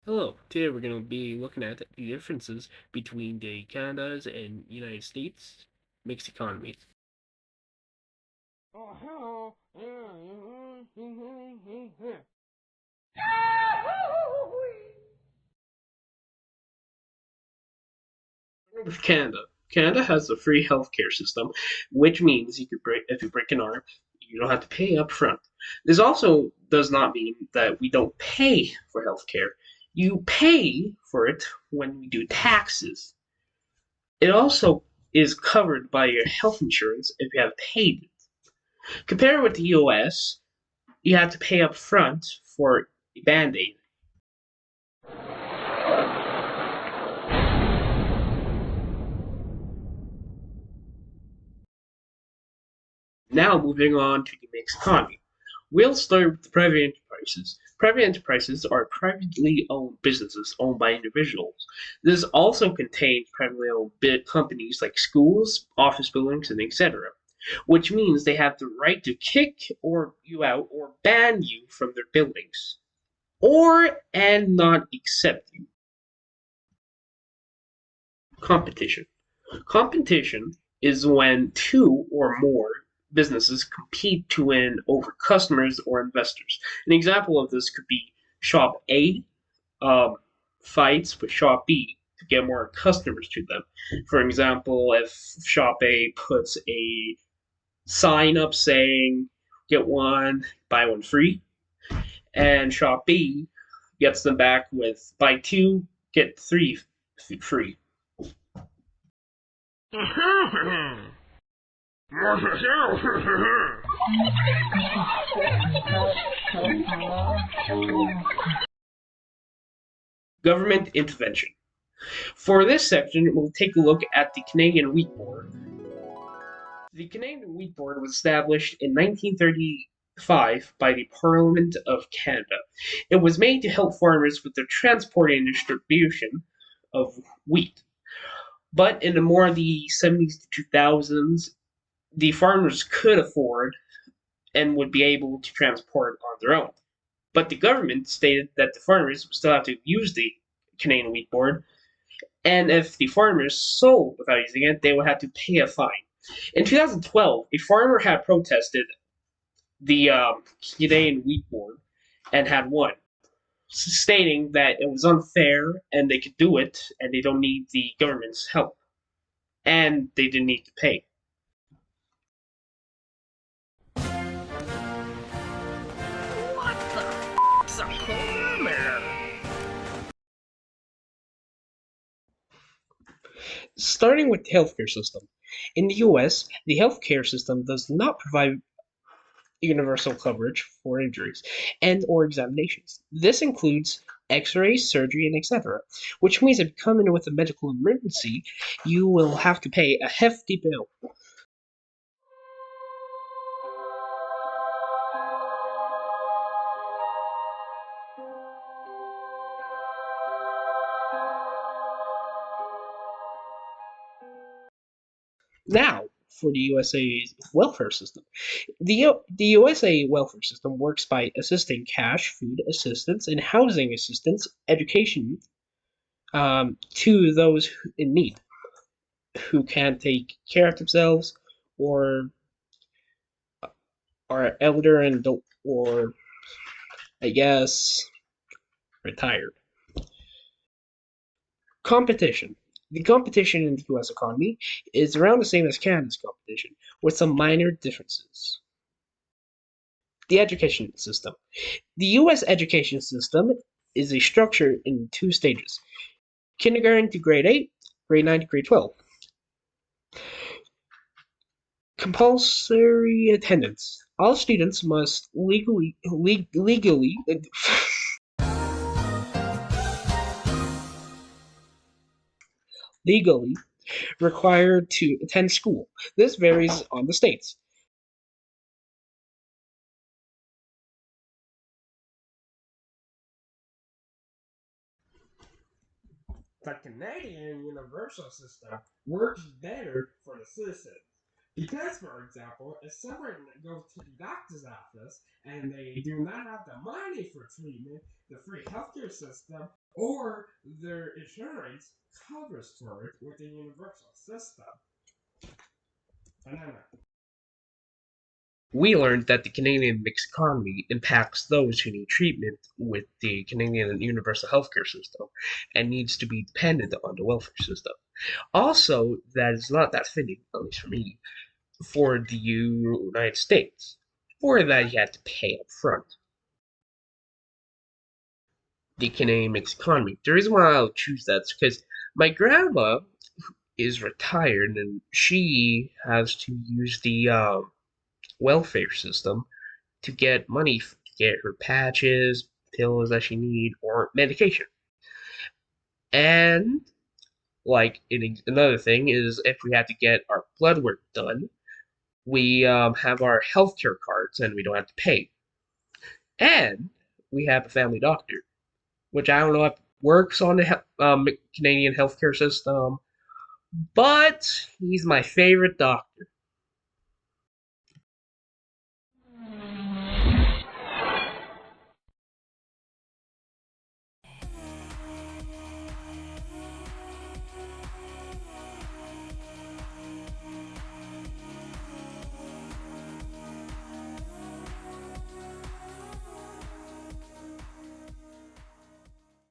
Hello, today we're going to be looking at the differences between the Canada's and United States mixed economies. Oh, With Canada, Canada has a free healthcare system, which means if you break an arm, you don't have to pay up front. This also does not mean that we don't pay for healthcare. You pay for it when we do taxes. It also is covered by your health insurance if you have paid it. Compared with the US, you have to pay up front for a band-aid. Now moving on to the mixed economy. We'll start with the private enterprises. Private enterprises are privately owned businesses owned by individuals. This also contains privately owned big companies like schools, office buildings, and etc., which means they have the right to kick you out or ban you from their buildings, or and not accept you. Competition. Competition is when two or more businesses compete to win over customers or investors. An example of this could be Shop A um, fights with Shop B to get more customers to them. For example, if Shop A puts a sign up saying "Get one, buy one free," and Shop B gets them back with "Buy two, get three free." Government intervention. For this section, we'll take a look at the Canadian Wheat Board. The Canadian Wheat Board was established in 1935 by the Parliament of Canada. It was made to help farmers with the transport and distribution of wheat. But in the more the 70s to 2000s, the farmers could afford and would be able to transport on their own. But the government stated that the farmers would still have to use the Canadian Wheat Board, and if the farmers sold without using it, they would have to pay a fine. In 2012, a farmer had protested the Canadian Wheat Board and had won, stating that it was unfair and they could do it and they don't need the government's help and they didn't need to pay. what the f***'s a kilometer? Starting with the healthcare system. In the US, the healthcare system does not provide universal coverage for injuries and or examinations. This includes x-rays, surgery, and etc., which means if you come in with a medical emergency, you will have to pay a hefty bill. Now, for the USA welfare system. The USA welfare system works by assisting cash, food assistance, and housing assistance, education to those in need who can't take care of themselves or are elder and or I guess retired. Competition. The competition in the US economy is around the same as Canada's competition, with some minor differences. The education system. The US education system is a structure in two stages: kindergarten to grade 8, grade 9 to grade 12. Compulsory attendance. All students must legally legally required to attend school. This varies on the states. The Canadian universal system works better for the citizens Because, for example, if someone goes to the doctor's office and they do not have the money for treatment, the free healthcare system or their insurance covers for it with the universal system. Banana. We learned that the Canadian mixed economy impacts those who need treatment with the Canadian universal healthcare system and needs to be dependent on the welfare system. Also, that is not that fitting, at least for me, for the United States. For that, you had to pay up front. The Canadian mixed economy. The reason why I'll choose that is because my grandma is retired and she has to use the welfare system to get money to get her patches, pills that she need, or medication. And another thing is if we had to get our blood work done, we have our healthcare cards and we don't have to pay. And we have a family doctor, which I don't know if works on the Canadian healthcare system, but he's my favorite doctor.